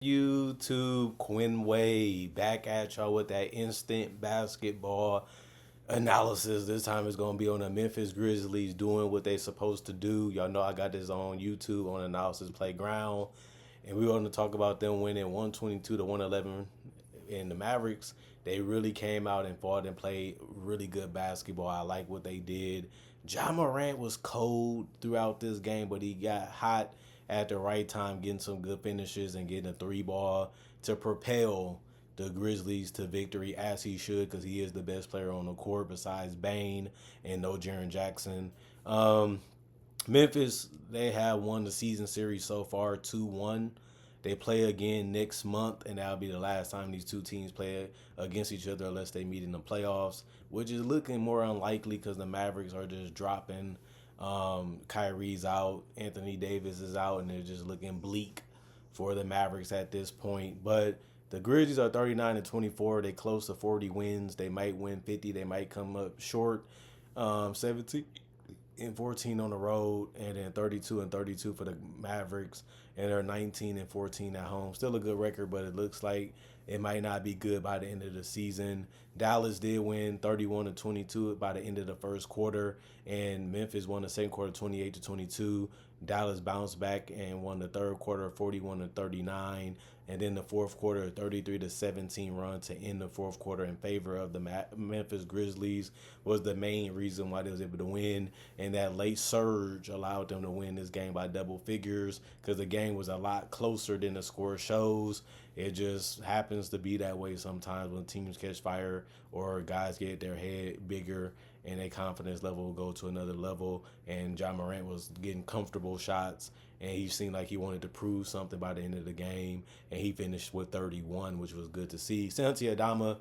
YouTube, Quinway, back at y'all with that instant basketball analysis. This time it's gonna be on the Memphis Grizzlies doing what they supposed to do. Y'all know I got this on YouTube on Analysis Playground, and we're going to talk about them winning 122 to 111 in the Mavericks. They really came out and fought and played really good basketball. I like what they did. Ja Morant was cold throughout this game, but he got hot at the right time, getting some good finishes and getting a three ball to propel the Grizzlies to victory as he should, because he is the best player on the court besides Bane and no Jaren Jackson. Memphis, they have won the season series so far 2-1. They play again next month, and that'll be the last time these two teams play against each other unless they meet in the playoffs, which is looking more unlikely because the Mavericks are just dropping. Kyrie's out, Anthony Davis is out, and they're just looking bleak for the Mavericks at this point. But the Grizzlies are 39 and 24. They close to 40 wins. They might win 50. They might come up short. 17 and 14 on the road, and then 32 and 32 for the Mavericks, and they're 19 and 14 at home. Still a good record, but it looks like it might not be good by the end of the season. Dallas did win 31 to 22 by the end of the first quarter, and Memphis won the second quarter 28 to 22. Dallas bounced back and won the third quarter 41 to 39, and then the fourth quarter 33 to 17 run to end the fourth quarter in favor of the Memphis Grizzlies was the main reason why they was able to win, and that late surge allowed them to win this game by double figures because the game was a lot closer than the score shows. It just happens to be that way sometimes when teams catch fire or guys get their head bigger and their confidence level will go to another level. And Ja Morant was getting comfortable shots, and he seemed like he wanted to prove something by the end of the game. And he finished with 31, which was good to see. Santi Adama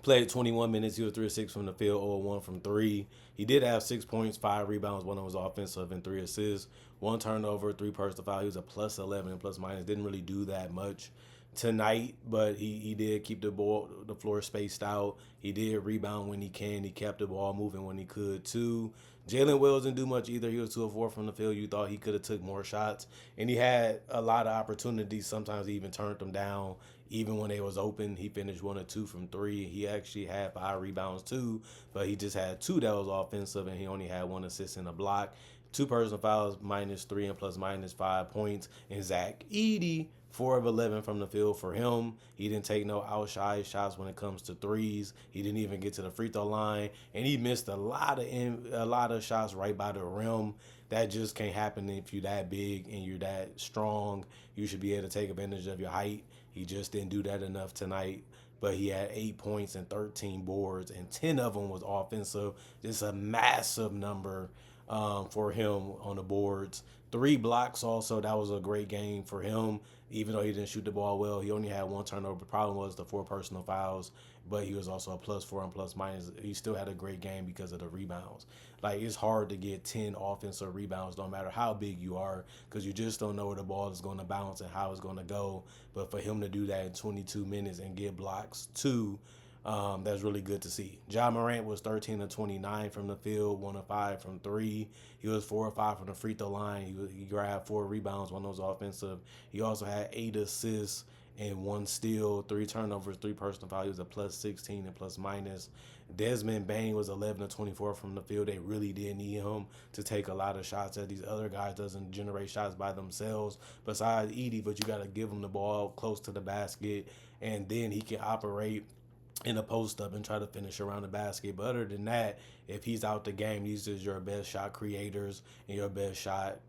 played 21 minutes. He was 3 of 6 from the field, 0 1 from 3. He did have 6 points, 5 rebounds, one of was offensive, and 3 assists, 1 turnover, 3 personal foul. He was a plus 11 and plus minus. Didn't really do that much tonight, but he did keep the floor spaced out. He did rebound when he can. He kept the ball moving when he could too. Jalen Wells didn't do much either. He was 2 of 4 from the field. You thought he could have took more shots, and he had a lot of opportunities. Sometimes he even turned them down. Even when they was open, he finished 1 of 2 from 3. He actually had 5 rebounds too, but he just had 2 that was offensive, and he only had 1 assist and a block. 2 personal fouls, -3 and plus -5 points. And Zach Edey, 4 of 11 from the field for him. He didn't take no outside shots when it comes to threes. He didn't even get to the free throw line, and he missed a lot of shots right by the rim. That just can't happen if you're that big and you're that strong. You should be able to take advantage of your height. He just didn't do that enough tonight. But he had 8 points and 13 boards, and 10 of them was offensive. Just a massive number for him on the boards. 3 blocks also. That was a great game for him. Even though he didn't shoot the ball well, he only had 1 turnover. The problem was the 4 personal fouls, but he was also a +4 and plus minus. He still had a great game because of the rebounds. Like, it's hard to get 10 offensive rebounds, no matter how big you are, because you just don't know where the ball is going to bounce and how it's going to go. But for him to do that in 22 minutes and get blocks too, that's really good to see. Ja Morant was 13 of 29 from the field, 1 of 5 from 3. He was 4 of 5 from the free throw line. He grabbed 4 rebounds, 1 of those offensive. He also had 8 assists and 1 steal, 3 turnovers, 3 personal fouls. He was a +16 and plus minus. Desmond Bane was 11 of 24 from the field. They really did need him to take a lot of shots, as these other guys doesn't generate shots by themselves besides Edey, but you got to give him the ball close to the basket, and then he can operate in a post up and try to finish around the basket. But other than that, if he's out the game, these are your best shot creators and your best shot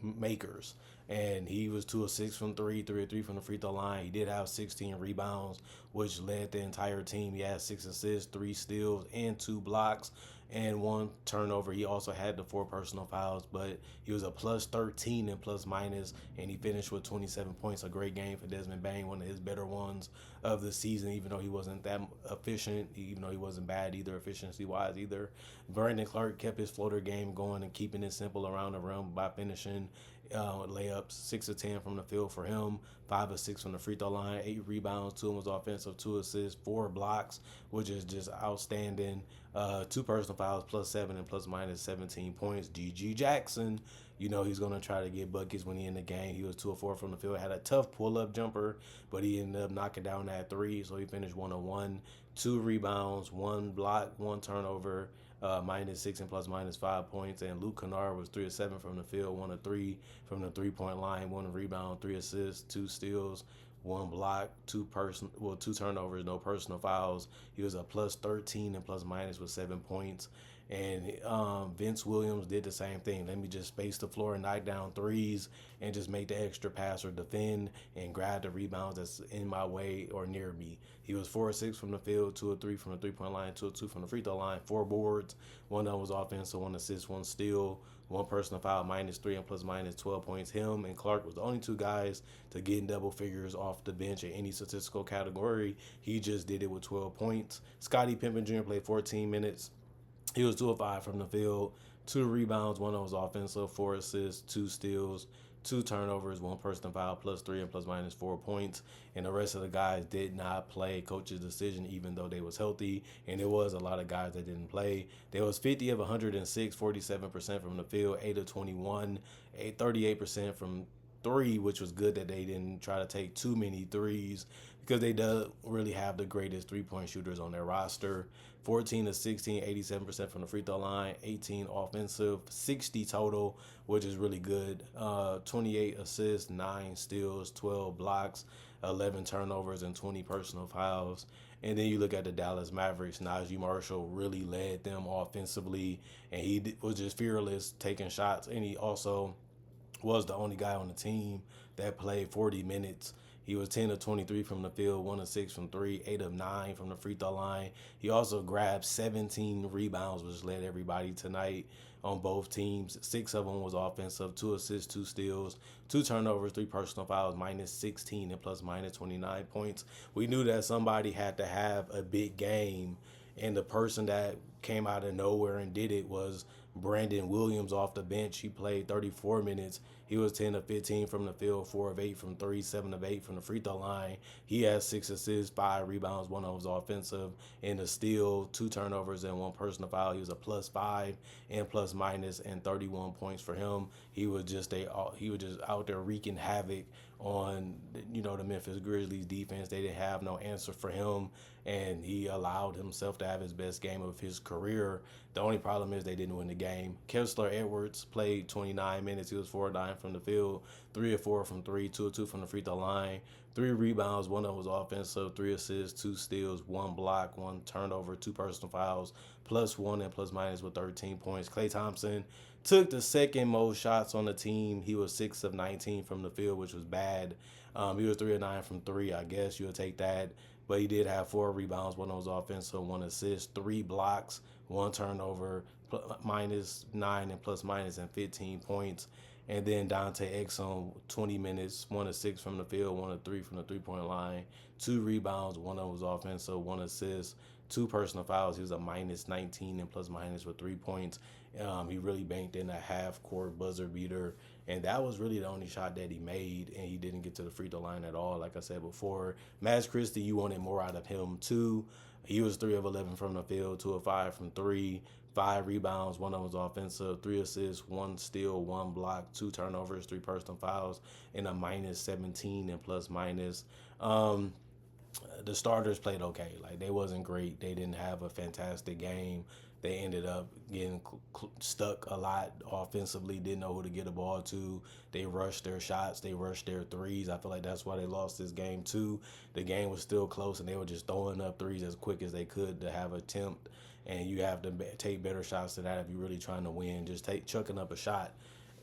makers. And he was 2 of 6 from 3, 3 of 3 from the free throw line. He did have 16 rebounds, which led the entire team. He had 6 assists, 3 steals, and 2 blocks, and 1 turnover. He also had the 4 personal fouls, but he was a +13 and plus minus, and he finished with 27 points. A great game for Desmond Bane, one of his better ones of the season, even though he wasn't that efficient, even though he wasn't bad either efficiency-wise either. Brandon Clark kept his floater game going and keeping it simple around the rim by finishing layups, 6 of 10 from the field for him, 5 of 6 from the free throw line, 8 rebounds, 2 was offensive, 2 assists, 4 blocks, which is just outstanding. 2 personal fouls, +7 and plus minus 17 points. GG Jackson You know he's gonna try to get buckets when he in the game. He was 2 of 4 from the field. Had a tough pull up jumper, but he ended up knocking down that three. So he finished 1 of 1, 2 rebounds, 1 block, 1 turnover. -6 and +/- 5 points. And Luke Kennard was 3 of 7 from the field, 1 of 3 from the 3 point line, 1 rebound, 3 assists, 2 steals, 1 block, two turnovers, no personal fouls. He was a +13 and ± with 7 points. And Vince Williams did the same thing. Let me just space the floor and knock down threes and just make the extra pass or defend and grab the rebounds that's in my way or near me. He was 4 of 6 from the field, 2 of 3 from the 3 point line, 2 of 2 from the free throw line, 4 boards. One of them was offensive, 1 assist, 1 steal, 1 personal foul, -3 and +/- 12 points. Him and Clark was the only 2 guys to get in double figures off the bench in any statistical category. He just did it with 12 points. Scottie Pippen Jr. played 14 minutes. He was 2 of 5 from the field, 2 rebounds, one of them was offensive, 4 assists, 2 steals, 2 turnovers, 1 personal foul, +3 and +/ 4 points. And the rest of the guys did not play. Coach's decision, even though they was healthy, and there was a lot of guys that didn't play. There was 50 of 106, 47% from the field, 8 of 21, 38% from three, which was good that they didn't try to take too many threes because they don't really have the greatest three-point shooters on their roster. 14 of 16, 87% from the free throw line, 18 offensive, 60 total, which is really good. 28 assists, 9 steals, 12 blocks, 11 turnovers, and 20 personal fouls. And then you look at the Dallas Mavericks. Najee Marshall really led them offensively, and he was just fearless taking shots. And he also was the only guy on the team that played 40 minutes. He was 10 of 23 from the field, 1 of 6 from three, 8 of 9 from the free throw line. He also grabbed 17 rebounds, which led everybody tonight on both teams. 6 of them was offensive, 2 assists, 2 steals, 2 turnovers, 3 personal fouls, -16 and ± 29 points. We knew that somebody had to have a big game, and the person that came out of nowhere and did it was Brandon Williams off the bench. He played 34 minutes. He was 10 of 15 from the field, 4 of 8 from three, 7 of 8 from the free throw line. He had 6 assists, 5 rebounds, 1 of them was offensive, and a steal, 2 turnovers, and 1 personal foul. He was a +5 and ± and 31 points for him. He was just out there wreaking havoc on the Memphis Grizzlies defense. They didn't have no answer for him, and he allowed himself to have his best game of his career. The only problem is they didn't win the game. Kessler Edwards played 29 minutes. He was 4 of 9 from the field, 3 of 4 from three, 2 of 2 from the free throw line, 3 rebounds, 1 of them was offensive, 3 assists, 2 steals, 1 block, 1 turnover, 2 personal fouls, +1 and ± with 13 points. Klay Thompson took the second most shots on the team. He was 6 of 19 from the field, which was bad. He was 3 of 9 from three. I guess you'll take that. But he did have 4 rebounds, 1 of those offensive, 1 assist, 3 blocks, 1 turnover, -9 and ± and 15 points. And then Dante Exum, 20 minutes, 1 of 6 from the field, 1 of 3 from the 3-point line, 2 rebounds, 1 of them was offensive, 1 assist, 2 personal fouls. He was a -19 and ± with 3 points. He really banked in a half-court buzzer beater, and that was really the only shot that he made, and he didn't get to the free throw line at all, like I said before. Max Christie, you wanted more out of him, too. He was 3 of 11 from the field, 2 of 5 from three, 5 rebounds, 1 of them was offensive, 3 assists, 1 steal, 1 block, 2 turnovers, 3 personal fouls, and a -17 and ±. The starters played okay. Like, they wasn't great. They didn't have a fantastic game. They ended up getting stuck a lot offensively, didn't know who to get the ball to. They rushed their shots. They rushed their threes. I feel like that's why they lost this game, too. The game was still close, and they were just throwing up threes as quick as they could to have an attempt. And you have to take better shots than that if you're really trying to win. Just chucking up a shot,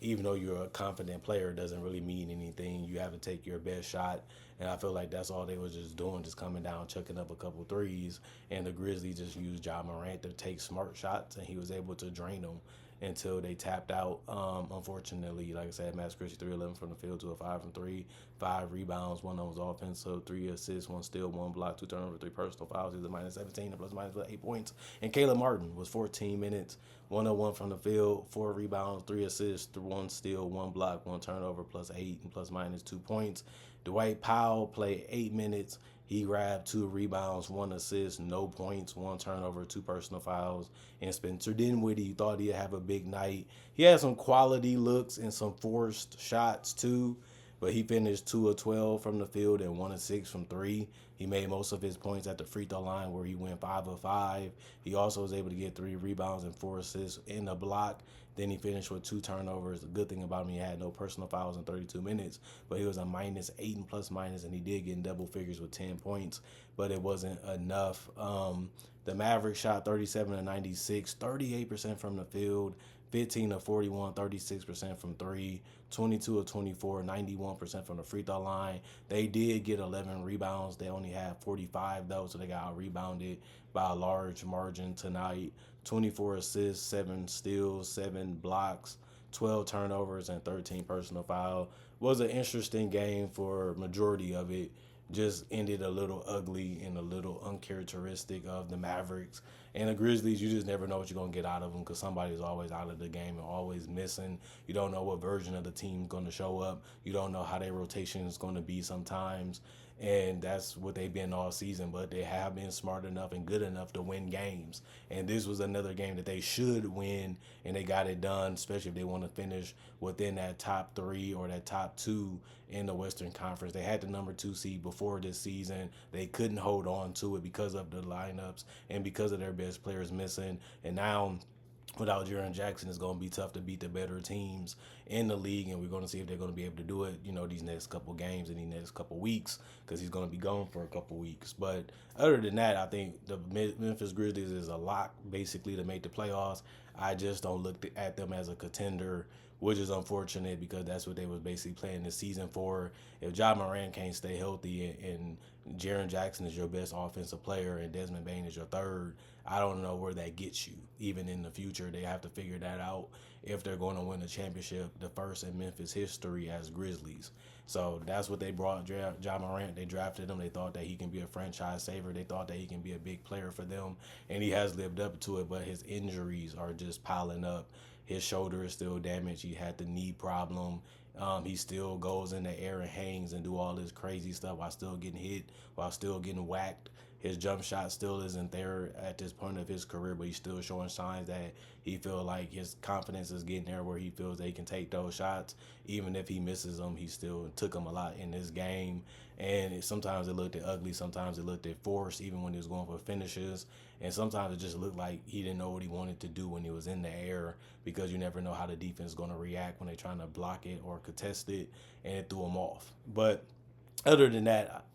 even though you're a confident player, doesn't really mean anything. You have to take your best shot. And I feel like that's all they was just doing, just coming down, chucking up a couple threes. And the Grizzlies just used Ja Morant to take smart shots, and he was able to drain them until they tapped out. Unfortunately, like I said, Max Christie, 3 of 11 from the field, 2 of 5 from three, 5 rebounds, 1 of them was offensive, 3 assists, 1 steal, 1 block, 2 turnovers, 3 personal fouls. He was a -17 and ± with 8 points. And Caleb Martin was 14 minutes, 1 of 1 from the field, 4 rebounds, 3 assists, 1 steal, 1 block, 1 turnover, +8 and ± 2 points. Dwight Powell played 8 minutes. He grabbed 2 rebounds, 1 assist, no points, 1 turnover, 2 personal fouls. And Spencer Dinwiddie thought he'd have a big night. He had some quality looks and some forced shots too, but he finished 2 of 12 from the field and 1 of 6 from three. He made most of his points at the free throw line where he went 5 of 5. He also was able to get 3 rebounds and 4 assists in a block. Then he finished with 2 turnovers. The good thing about him, he had no personal fouls in 32 minutes, but he was a -8 and plus minus, and he did get in double figures with 10 points, but it wasn't enough. The Mavericks shot 37 of 96, 38% from the field, 15 of 41, 36% from three, 22 of 24, 91% from the free throw line. They did get 11 rebounds. They only had 45 though, so they got rebounded by a large margin tonight. 24 assists, 7 steals, 7 blocks, 12 turnovers, and 13 personal foul. Was an interesting game for majority of it. Just ended a little ugly and a little uncharacteristic of the Mavericks. And the Grizzlies, you just never know what you're going to get out of them because somebody's always out of the game and always missing. You don't know what version of the team's going to show up. You don't know how their rotation is going to be sometimes. And that's what they've been all season, but they have been smart enough and good enough to win games. And this was another game that they should win, and they got it done, especially if they want to finish within that top 3 or that top 2 in the Western Conference. They had the number 2 seed before this season. They couldn't hold on to it because of the lineups and because of their best players missing. And now, without Jaren Jackson, it's going to be tough to beat the better teams in the league, and we're going to see if they're going to be able to do it, these next couple games and these next couple weeks, because he's going to be gone for a couple weeks. But other than that, I think the Memphis Grizzlies is a lock, basically, to make the playoffs. I just don't look at them as a contender, which is unfortunate because that's what they was basically playing this season for. If Ja Morant can't stay healthy and Jaren Jackson is your best offensive player and Desmond Bane is your third, I don't know where that gets you. Even in the future, they have to figure that out if they're going to win a championship, the first in Memphis history as Grizzlies. So that's what they brought Ja Morant. They drafted him. They thought that he can be a franchise saver. They thought that he can be a big player for them, and he has lived up to it, but his injuries are just piling up. His shoulder is still damaged. He had the knee problem. He still goes in the air and hangs and do all this crazy stuff while still getting hit, while still getting whacked. His jump shot still isn't there at this point of his career, but he's still showing signs that he feels like his confidence is getting there where he feels that he can take those shots. Even if he misses them, he still took them a lot in this game. And sometimes it looked ugly, sometimes it looked forced, even when he was going for finishes. And sometimes it just looked like he didn't know what he wanted to do when he was in the air, because you never know how the defense is going to react when they're trying to block it or contest it, and it threw him off. But other than that,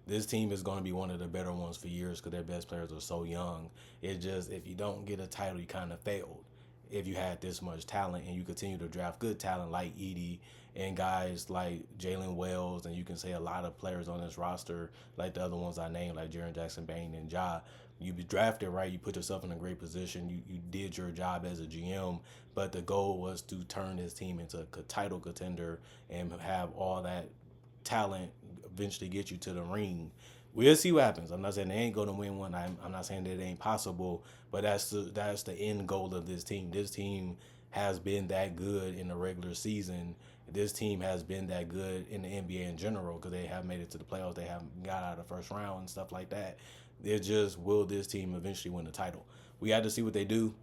this team is going to be one of the better ones for years because their best players are so young. It's just, if you don't get a title, you kind of failed. If you had this much talent and you continue to draft good talent like Edie and guys like Jalen Wells, and you can say a lot of players on this roster, like the other ones I named, like Jaren Jackson, Bane, and Ja, you be drafted right, you put yourself in a great position, you did your job as a GM, but the goal was to turn this team into a title contender and have all that talent eventually get you to the ring. We'll see what happens. I'm not saying they ain't going to win one. I'm not saying that it ain't possible, but that's the end goal of this team. This team has been that good in the regular season. This team has been that good in the NBA in general because they have made it to the playoffs. They haven't got out of the first round and stuff like that. They're just, will this team eventually win the title? We had to see what they do.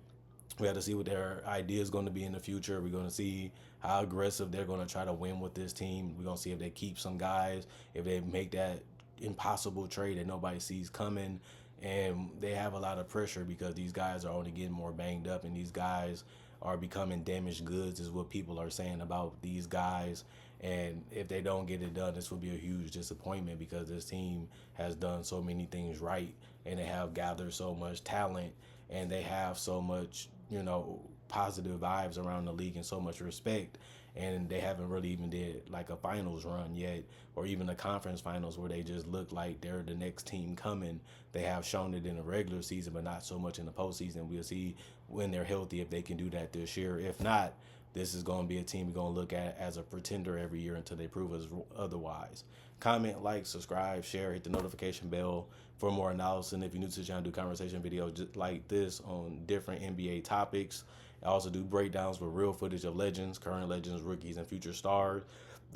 We have to see what their idea is going to be in the future. We're going to see how aggressive they're going to try to win with this team. We're going to see if they keep some guys, if they make that impossible trade that nobody sees coming. And they have a lot of pressure because these guys are only getting more banged up, and these guys are becoming damaged goods is what people are saying about these guys. And if they don't get it done, this will be a huge disappointment because this team has done so many things right, and they have gathered so much talent, and they have so much, positive vibes around the league and so much respect. And they haven't really even did like a finals run yet, or even a conference finals where they just look like they're the next team coming. They have shown it in the regular season, but not so much in the postseason. We'll see when they're healthy if they can do that this year. If not, this is going to be a team we're going to look at as a pretender every year until they prove us otherwise. Comment, like, subscribe, share, hit the notification bell for more analysis. And if you're new to the channel, do conversation videos just like this on different NBA topics. I also do breakdowns with real footage of legends, current legends, rookies, and future stars.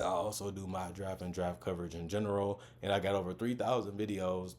I also do mock draft and draft coverage in general, and I got over 3,000 videos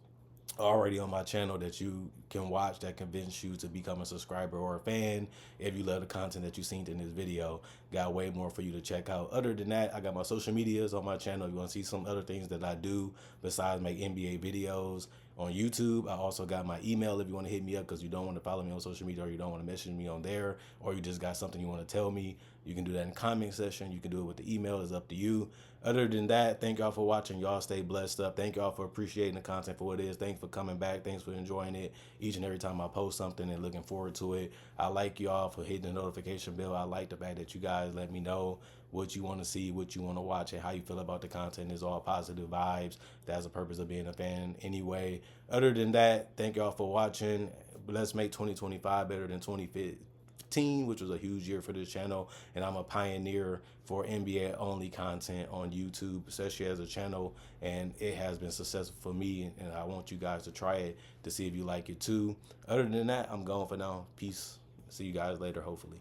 already on my channel that you can watch that convince you to become a subscriber or a fan if you love the content that you seen in this video. Got way more for you to check out. Other than that, I got my social medias on my channel. If you want to see some other things that I do besides make NBA videos on YouTube, I also got my email if you want to hit me up because you don't want to follow me on social media or you don't want to message me on there, or you just got something you want to tell me. You can do that in the comment section. You can do it with the email. It's up to you. Other than that, thank y'all for watching. Y'all stay blessed up. Thank y'all for appreciating the content for what it is. Thanks for coming back. Thanks for enjoying it each and every time I post something and looking forward to it. I like y'all for hitting the notification bell. I like the fact that you guys let me know what you want to see, what you want to watch, and how you feel about the content. Is all positive vibes. That's the purpose of being a fan anyway. Other than that, thank y'all for watching. Let's make 2025 better than 2015, which was a huge year for this channel, and I'm a pioneer for NBA only content on YouTube, especially as a channel, and it has been successful for me, and I want you guys to try it to see if you like it too. Other than that, I'm going for now. Peace. See you guys later, hopefully.